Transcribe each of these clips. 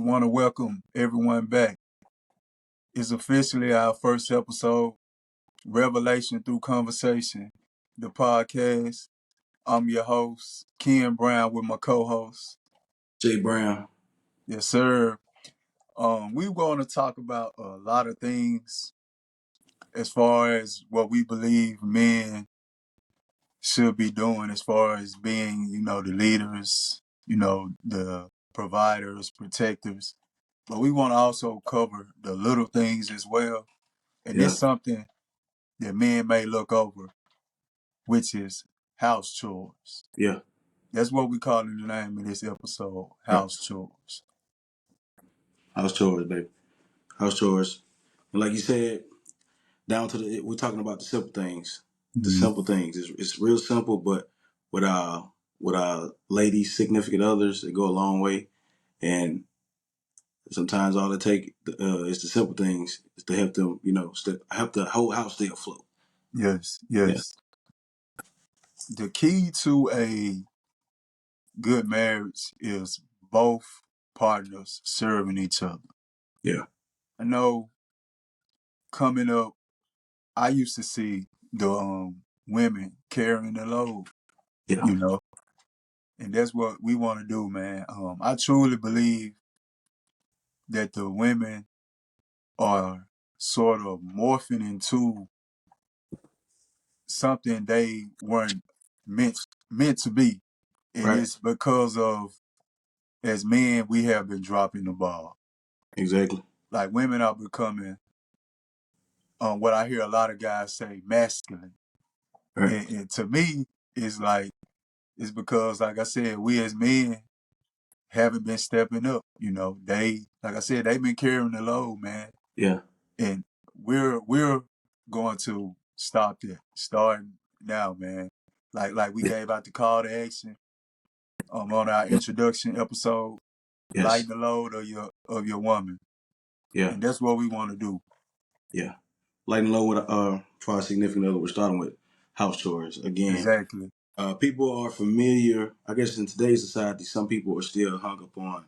We want to welcome everyone back. It's officially our first episode, Revelation Through Conversation, the podcast. I'm your host, Ken Brown, with my co-host, Jay Brown. Yes, sir. We're going to talk about a lot of things as far as what we believe men should be doing as far as being, the leaders, the providers, protectors. But we want to also cover the little things as well. And Yeah. it's something that men may look over, which is house chores. Yeah. That's what we call in the name of this episode, house chores. House chores, baby. House chores. And like you said, we're talking about the simple things. The Mm-hmm. simple things. It's real simple, but with our ladies, significant others, it go a long way. And sometimes all it take is the simple things is to help them, help the whole house stay afloat. Yes. Yeah. The key to a good marriage is both partners serving each other. Yeah. I know coming up, I used to see the women carrying the load, Yeah. And that's what we want to do, man. I truly believe that the women are sort of morphing into something they weren't meant to be. And Right. it's because of, as men, we have been dropping the ball. Exactly. Like women are becoming, what I hear a lot of guys say, masculine. Right. And to me, it's because, like I said, we as men haven't been stepping up. They, like I said, they've been carrying the load, man. Yeah. And we're going to stop that, starting now, man. Like we gave out the call to action on our introduction episode. Yes. Lighten the load of your woman. Yeah. And that's what we want to do. Yeah. Lighten low with for our significant other. We're starting with house chores again. Exactly. People are familiar. I guess in today's society, some people are still hung up on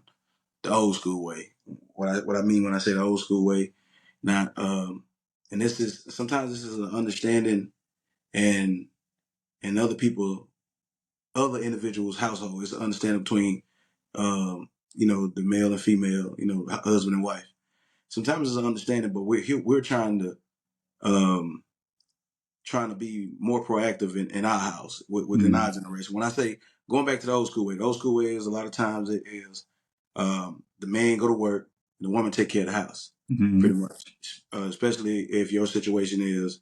the old school way. What I mean when I say the old school way, not and sometimes this is an understanding and other individuals' household. It's an understanding between the male and female, husband and wife. Sometimes it's an understanding, but we're trying to be more proactive in our house within our generation. When I say going back to the old school way is a lot of times it is the man go to work and the woman take care of the house, pretty much. Especially if your situation is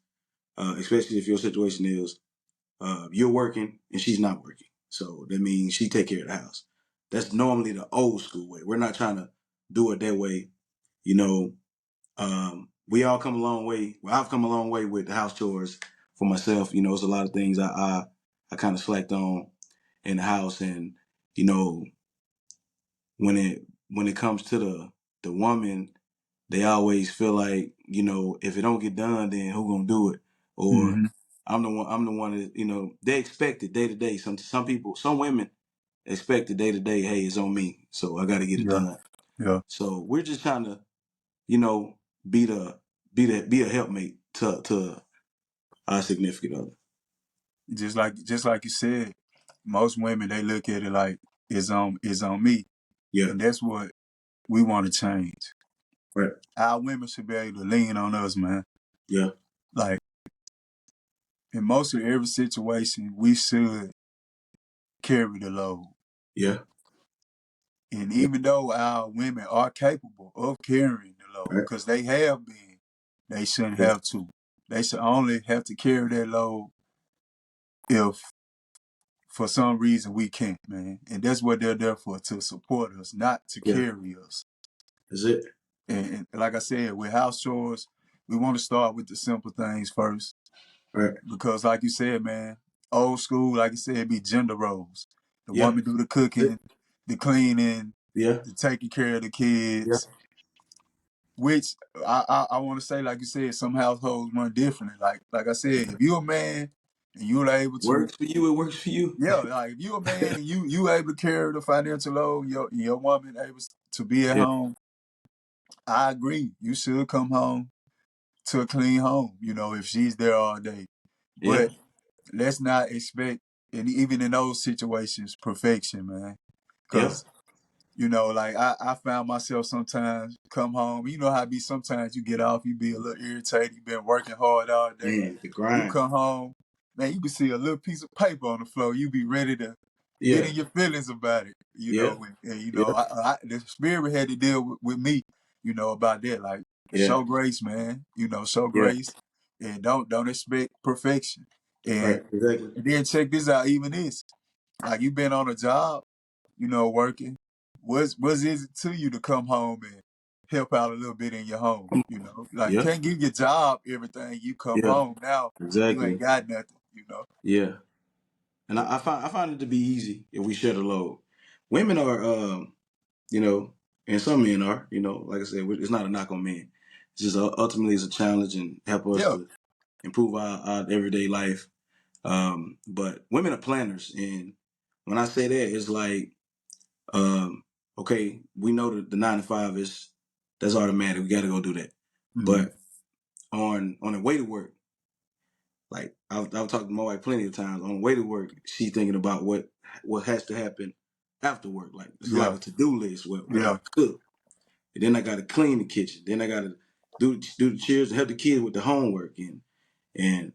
you're working and she's not working. So that means she take care of the house. That's normally the old school way. We're not trying to do it that way. We all come a long way. Well, I've come a long way with the house chores for myself. It's a lot of things I kind of slacked on in the house, and when it comes to the woman, they always feel like if it don't get done, then who gonna do it? Or I'm the one that they expect it day to day. Some women expect it day to day. Hey, it's on me, so I got to get it done. Yeah. So we're just trying to be a helpmate to our significant other. Just like you said, most women, they look at it like it's on me. Yeah. And that's what we want to change. Right. Our women should be able to lean on us, man. Yeah. Like in most of every situation, we should carry the load. Yeah. And even though our women are capable of carrying the load, because they have been, they shouldn't have to. They should only have to carry that load if for some reason we can't, man. And that's what they're there for, to support us, not to carry us. That's it. And like I said, with house chores, we want to start with the simple things first. Right. Because like you said, man, old school, like you said, it'd be gender roles. The woman do the cooking, the cleaning, the taking care of the kids. Yeah. Which I want to say, like you said, some households run differently. Like I said, if you're a man and you're able to works for you, it works for you. Yeah, like if you're a man and you able to carry the financial load, your woman able to be at Yeah. home, I agree. You should come home to a clean home, if she's there all day. Yeah. But let's not expect, and even in those situations, perfection, man. Yeah. Because, like I found myself sometimes come home. You know how it be sometimes you get off, you be a little irritated, you been working hard all day. Man, the You grind. come home, man, you can see a little piece of paper on the floor. You be ready to get Yeah. in your feelings about it, Yeah. and Yeah. the spirit had to deal with me, about that. Like, Yeah. show grace, man. Show Yeah. grace, and don't expect perfection. And Right. Exactly. and then check this out. Even this, like you been on a job, working. Was is it to you to come home and help out a little bit in your home? Like Yeah. can't give your job everything. You come Yeah. home now, you ain't Exactly. got nothing. Yeah. And I find it to be easy if we share the load. Women are, and some men are, like I said, it's not a knock on men. It's just ultimately it's a challenge and help us Yeah. to improve our everyday life. But women are planners, and when I say that, it's like, okay, we know that the 9 to 5 that's automatic. We got to go do that. Mm-hmm. But on the way to work, like I've talked to my wife plenty of times. On the way to work, she's thinking about what has to happen after work. Like it's like Yeah. a to-do list where I Yeah. got to cook, and then I got to clean the kitchen, then I got to do the chores and help the kids with the homework, and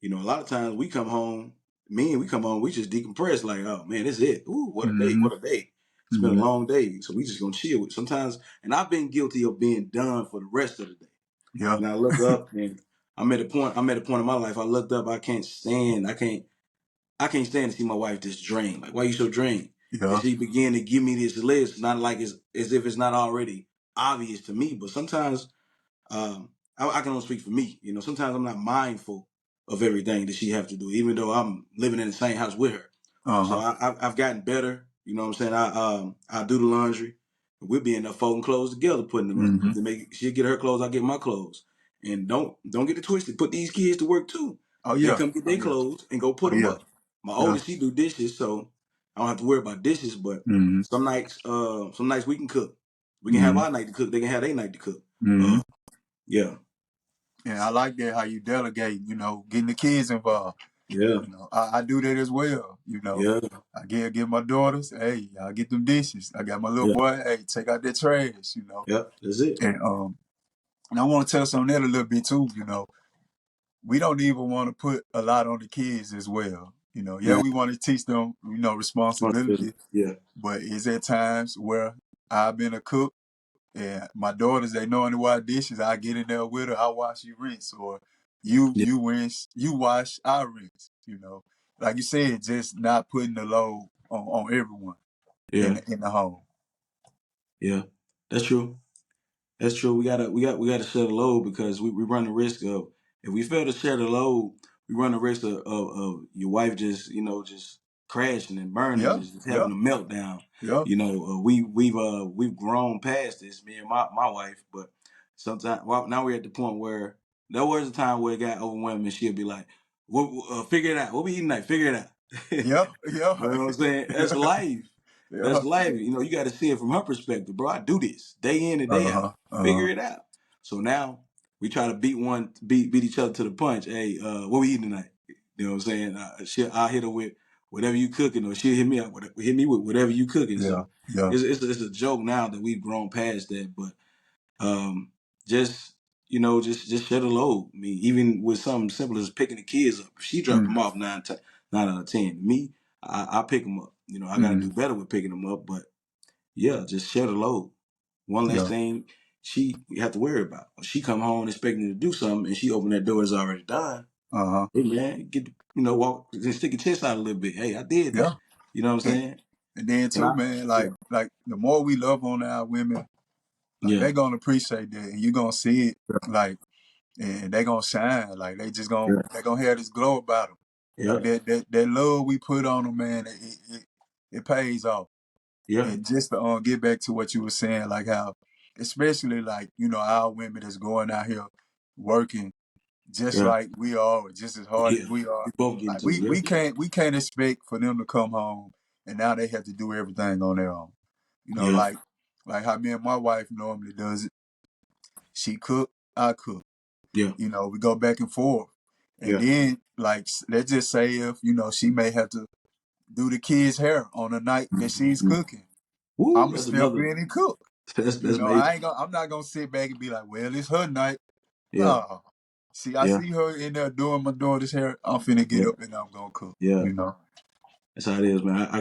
a lot of times we come home, we just decompress like, oh man, this is it. Ooh, what a day, Mm-hmm. what a day. It's been a Mm-hmm. long day, so we just gonna chill with sometimes. And I've been guilty of being done for the rest of the day. Yeah. And I look up and I'm at a point in my life. I looked up, I can't stand to see my wife just drained. Like, why you so drained? And Yeah. she began to give me this list, not like as if it's not already obvious to me. But sometimes I can only speak for me. Sometimes I'm not mindful of everything that she have to do, even though I'm living in the same house with her. So Uh-huh. I've gotten better. You know what I'm saying? I do the laundry. We'll be in there folding clothes together, putting them up. Mm-hmm. To make she'll get her clothes, I get my clothes. And don't get it twisted. Put these kids to work too. Oh They yeah. come get Oh their yeah. clothes and go put Oh them yeah. up. My Yeah. oldest, she do dishes, so I don't have to worry about dishes. But Mm-hmm. some nights we can cook. We can have Mm-hmm. our night to cook. They can have their night to cook. Mm-hmm. Yeah, And I like that how you delegate, getting the kids involved. yeah, I do that as well. yeah, I give my daughters, hey, I get them dishes. I got my little yeah, boy, hey, take out that trash. yeah. That's it. And I want to touch on that a little bit too. We don't even want to put a lot on the kids as well. Yeah, Nah, we want to teach them, responsibility. responsibility, Yeah, but is there times where I've been a cook and my daughters, they know how to wash dishes. I get in there with her, I wash, you rinse, or you yeah, you rinse, you wash, I rinse. Like you said, just not putting the load on everyone yeah, in the home. yeah. That's true. That's true. We gotta share the load because we run the risk of if we fail to share the load, we run the risk of your wife just crashing and burning, Yeah, just yeah, having a meltdown. yeah, We've grown past this, me and my wife, but sometimes now we're at the point where there was a time where it got overwhelming and she'll be like, figure it out. What we eating tonight? Figure it out. yeah, yeah, You know what I'm saying? That's yeah, life. That's yeah. life. You got to see it from her perspective, bro. I do this day in and day out. Uh-huh, uh-huh. Figure it out. So now we try to beat each other to the punch. Hey, what we eating tonight? You know what I'm saying? I'll hit her with whatever you cooking, or she'll hit me with whatever you cooking. Yeah, So yeah. it's a joke now that we've grown past that, but um, just just share the load. I mean, even with something simple as picking the kids up, if she drop Mm, them off 9 out of 10. Me, I pick them up. I got to mm, do better with picking them up, but yeah, just share the load. One less yeah. thing you have to worry about. When she come home expecting to do something, and she open that door, it's already done. Uh-huh. Hey man, walk, just stick your chest out a little bit. Hey, I did that. Yeah. You know what I'm And, saying? and then And too, man, yeah, like the more we love on our women, like yeah, they gonna appreciate that and you gonna see it like and they gonna shine. Like yeah, they gonna have this glow about them. yeah, Like that love we put on them, man, it pays off. yeah, And just to get back to what you were saying, like how, especially like our women that's going out here working just yeah, like we are, or just as hard yeah. as we are. We both getting Like to it. Yeah. we can't expect for them to come home and now they have to do everything on their own. Yeah. Like like how me and my wife normally does it. She cook, I cook. Yeah. You know, we go back and forth. And Yeah. then, like, let's just say if, you know, she may have to do the kids' hair on a night that she's Mm-hmm. cooking. Woo, I'ma that's step another. in and cook. You That's know, major. I'm not gonna sit back and be like, well, it's her night. Yeah. No. See, I Yeah. see her in there doing my daughter's hair. I'm finna get Yeah. up and I'm gonna cook. Yeah. You know. That's how it is, man. I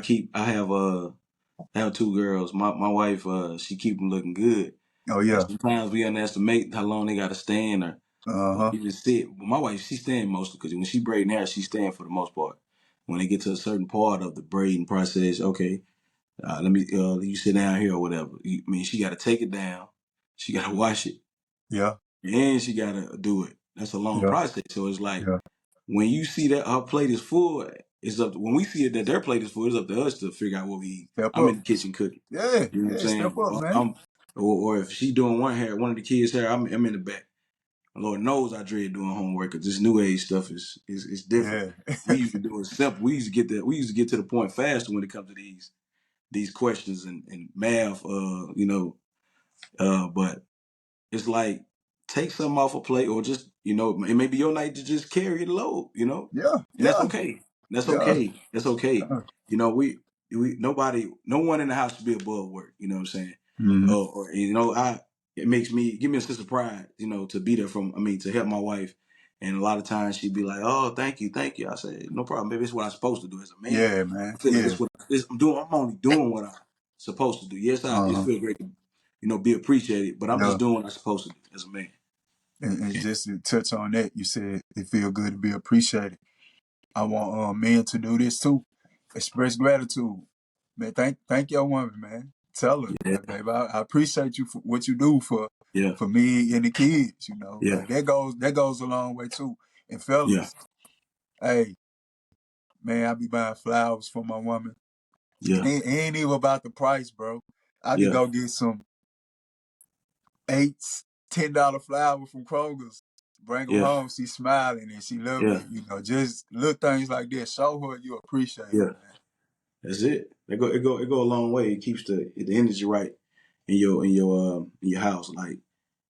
have two girls. My wife, she keep them looking good. Oh And yeah. sometimes we underestimate how long they got to stand or Uh-huh. even sit. But my wife, she stand mostly because when she braiding hair, she stand for the most part. When they get to a certain part of the braiding process, okay, let me you sit down here or whatever. I mean, she got to take it down. She got to wash it, Yeah. and she got to do it. That's a long Yeah. process. So it's like Yeah. when you see that her plate is full, it's up. When we see it that their plate is full, it's up to us to figure out what we eat. Step I'm up. in the kitchen cooking. Yeah. You know what I'm Yeah. Step saying? up, man. Or if she doing one of the kids' hair, I'm in the back. Lord knows I dread doing homework because this new age stuff is different. Yeah. We used to do it simple. We used to get that. We used to get to the point faster when it comes to these questions and math. But it's like take something off a plate or just it may be your night to just carry the load. Yeah. And that's Yeah. okay. That's Yeah. okay. That's okay. Yeah. No one in the house should be above work. You know what I'm saying? Mm-hmm. It makes me give me a sense of pride, to be there to help my wife. And a lot of times she'd be like, "Oh, thank you." I say, "No problem, baby. It's what I'm supposed to do as a man. Yeah, man. I feel like Yeah. it's what I'm doing. I'm only doing what I'm supposed to do. Yes, it Uh-huh. feels great to, be appreciated, but I'm just Yeah. doing what I'm supposed to do as a man." And just to touch on that, you said it feel good to be appreciated. I want men to do this too. Express gratitude. Man, thank your woman, man. Tell her, Yeah, like, baby, I appreciate you for what you do yeah, for me and the kids, you know. yeah, Like that goes a long way too. And yeah, fellas, hey, man, I be buying flowers for my woman. And yeah, it ain't even about the price, bro. I could yeah, go get some eight, $10 flowers from Kroger's. Bring them yeah, home. She smiling and she love yeah, it. You know, just little things like that. Show her you appreciate her, yeah. man. That's it. It go a long way. It keeps the energy right in your house. Like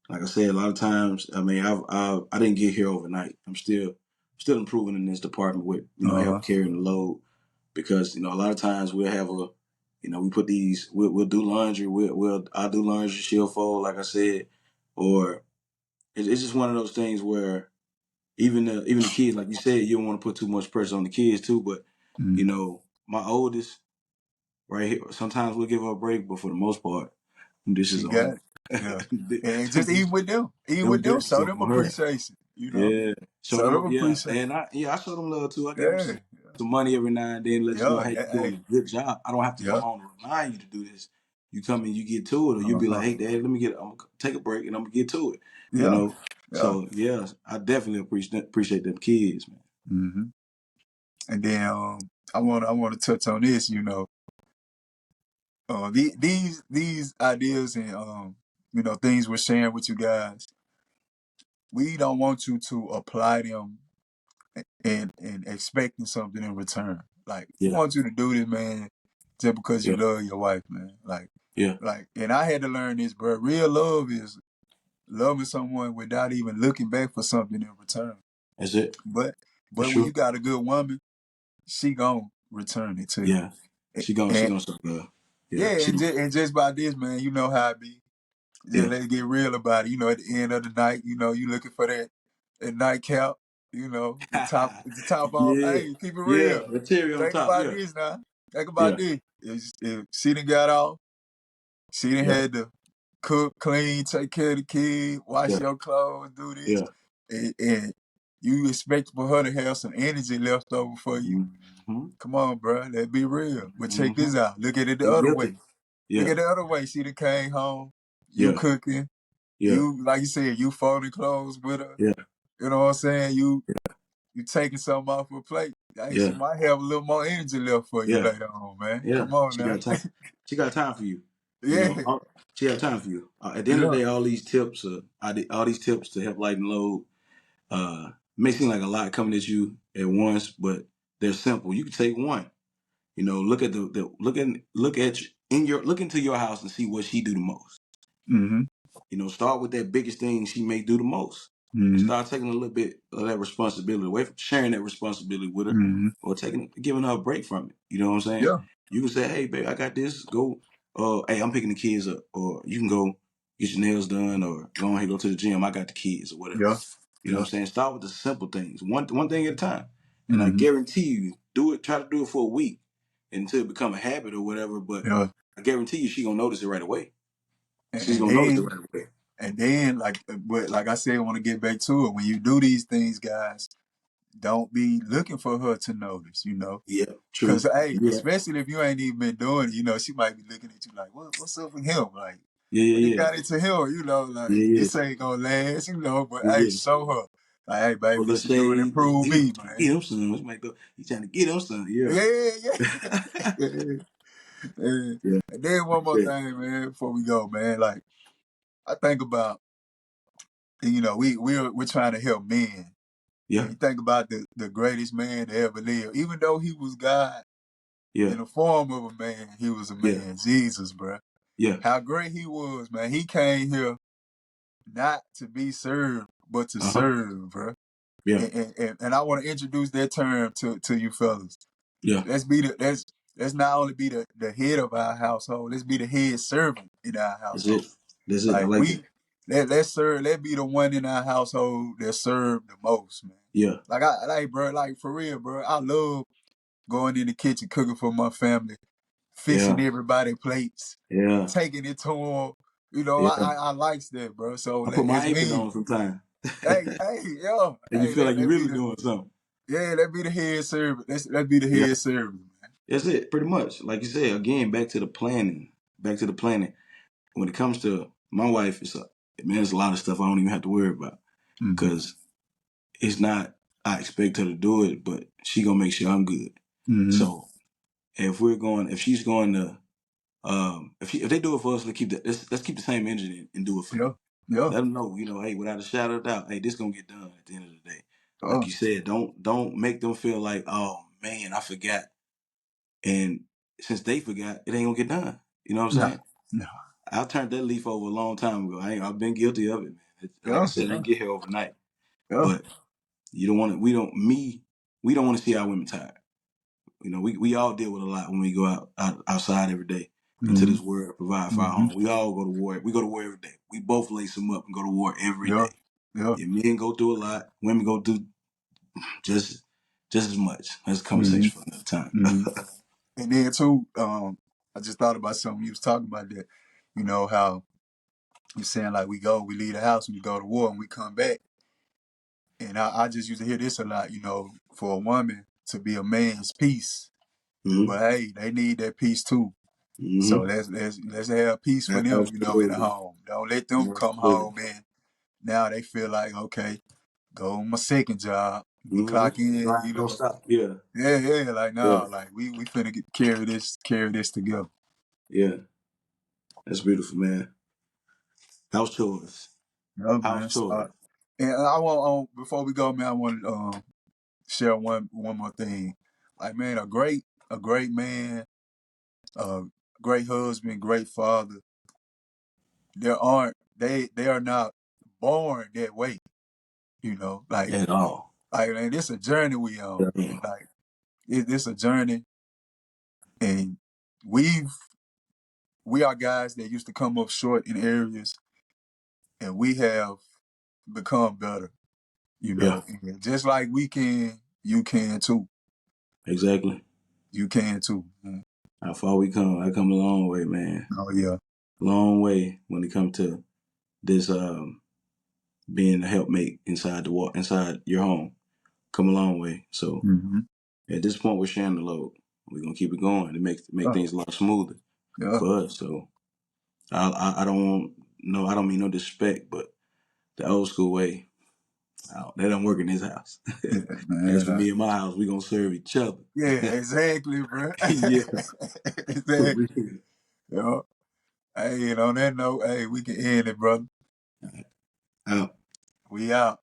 I said, a lot of times, I mean, I didn't get here overnight. I'm still improving in this department with help Uh-huh. carrying the load because a lot of times we'll have we put we'll do laundry. I'll do laundry, she'll fold, like I said, or it's just one of those things where even the kids, like you said, you don't want to put too much pressure on the kids too. But Mm. my oldest right here, sometimes we'll give her a break, but for the most part, this is She a got home. it. Yeah. And just Them this show is them on her. appreciation, you know. Yeah, show Show them. them Yeah, appreciation. and I show them love too. I give them Yeah. some money every now and then, let you know, Yeah. hey, Yeah. you're doing Hey. a good job. I don't have to Yeah. come on to remind you to do this. You come and you get to it, or you'll be like, Uh-huh. hey, Dad, I'm gonna take a break and I'm gonna get to it. You Yeah. know. Yeah. So yeah, I definitely appreciate them kids, man. Mm-hmm. And then I want to touch on this, you know. These ideas and things we're sharing with you guys, we don't want you to apply them and expecting something in return. Like we Yeah, want you to do this, man, just because you yeah, love your wife, man. yeah. And I had to learn this, bro. Real love is loving someone without even looking back for something in return. That's it. But That's when you true. got a good woman, she gonna return it to you. Yeah, she And gonna stop love. Yeah, yeah, and just by this, man, you know how it be. Just yeah. let's get real about it. You know, at the end of the night, you looking for that nightcap, the top off. Yeah, Hey, keep it yeah. real. The cherry on Think top. about Yeah, this now. Think about yeah, this. If she done got off, she done yeah, had to cook, clean, take care of the kid, wash yeah, your clothes, do this. yeah. And you expect for her to have some energy left over for you. Mm-hmm. Come on, bro. Let's be real. But check Mm-hmm. this out. Look at it the Be other way. guilty. Look Yeah, at the other way. She done came home. You yeah, cooking. yeah, You, like you said, you folding clothes with her. yeah, You know what I'm saying? You taking something off her plate. Hey, she yeah, might have a little more energy left for you yeah, later on, man. yeah. Come on She now. got time. She got time for you. You Yeah, know, she have time for you. At the end of yeah. the day, all these tips to help lighten load. May seem like a lot coming at you at once, but they're simple. You can take one. Look at look into your house and see what she do the most. Mm-hmm. You know, start with that biggest thing she may do the most. And Mm-hmm. start taking a little bit of that responsibility away from sharing that responsibility with her, Mm-hmm. or giving her a break from it. You know what I'm saying? Yeah. You can say, hey, babe, I got this. Go. Hey, I'm picking the kids up. Or you can go get your nails done, or go ahead and go to the gym. I got the kids, or whatever. Yeah. You know what Yeah. I'm saying? Start with the simple things, one thing at a time. And I Mm-hmm. guarantee you, try to do it for a week until it become a habit or whatever. But Yeah. I guarantee you, she gonna notice it right away. And, She's and gonna notice it then right away. and then like I said, I want to get back to it. When you do these things, guys, don't be looking for her to notice. Yeah, Cause true. hey, Yeah, especially if you ain't even been doing it, she might be looking at you like, what's up with him? Like, yeah, when it yeah, got into him, like yeah, yeah, this ain't gonna last, but yeah, hey, yeah. show her. Like, hey, Or baby, let's this is doing say improve he me, trying to man. get him some. He might go. He trying to get him some. Yeah. Yeah, yeah. Yeah. Yeah. And then one more Yeah. thing, man, before we go, man. Like, I think about, we're trying to help men. Yeah. And you think about the greatest man to ever live. Even though he was God Yeah. in the form of a man, he was a Yeah. man. Jesus, bro. Yeah. How great he was, man. He came here not to be served, but to Uh huh. serve, bro. Yeah. And I want to introduce that term to you fellas. Yeah. Let's not only be the head of our household, let's be the head servant in our That's it. household. That's it. I Like like that. let's be the one in our household that serve the most, man. Yeah. Like for real, bro. I love going in the kitchen, cooking for my family, fixing Yeah. everybody plates, Yeah. taking it to them. Yeah. I likes that, bro. So I put my it's apron me. on sometimes. Hey, And you feel like you let be really the doing something. let be the head servant. Let's be the Yeah. head servant, man. That's it. Pretty much. Like you said, again, back to the planning. Back to the planning. When it comes to my wife, there's a lot of stuff I don't even have to worry about, Mm-hmm. because it's not, I expect her to do it, but she gonna make sure I'm good. Mm-hmm. So if she's going to, if they do it for us, let's keep the same energy and do it for them. Yeah. Yeah. Let them know, hey, without a shadow of doubt, hey, this gonna get done at the end of the day. Like Oh, you said, don't make them feel like, oh man, I forgot. And since they forgot, it ain't gonna get done. You know what I'm no. saying? No. I turned that leaf over a long time ago. I've been guilty of it, man. Like I Yeah. said, I Yeah. didn't get here overnight. Yeah. But you don't want to. We don't want to see our women tired. We all deal with a lot when we go outside every day into Mm-hmm. this world, provide for our Mm-hmm. home. We all go to war. We go to war every day. We both lace them up and go to war every Yeah. day. Yeah. Yeah, men go through a lot. Women go through just as much. That's a Mm-hmm. conversation for another time. Mm-hmm. And then too, I just thought about something you was talking about that. How you're saying like we leave the house and we go to war and we come back. And I just used to hear this a lot, for a woman to be a man's peace. Mm-hmm. But hey, they need that peace too. So Mm-hmm. let's have peace for them, in the Absolutely. home. Don't let them come Absolutely. home and now they feel like, okay, go on my second job. We Mm-hmm. clock in, Don't stop. Yeah. Yeah, like Yeah. no, like we finna carry this together. Yeah. That's beautiful, man. House chores. Yeah, man. House chores. And I want before we go, man, I want to share one more thing. Like man, a great man, a great husband, great father. They are not born that way. Like At all. man, this a journey we on, Yeah. man. Like this a journey, and we've we are guys that used to come up short in areas, and we have become better. Yeah. And just like we can, you can too. Exactly. You can too. Man. How far we come. I come a long way, man. Oh yeah. Long way when it comes to this being a helpmate inside your home. Come a long way. So Mm-hmm. at this point we're sharing the load. We're gonna keep it going to make Yeah. things a lot smoother Yeah. for us. So I don't want no, I don't mean no disrespect, but the old school way, that don't work in this house. Yeah, As man. for me and my house, we gonna serve each other. Yeah, exactly, bro. Yeah. For Exactly. real. Yeah. Hey, and on that note, hey, we can end it, brother. Out. We out.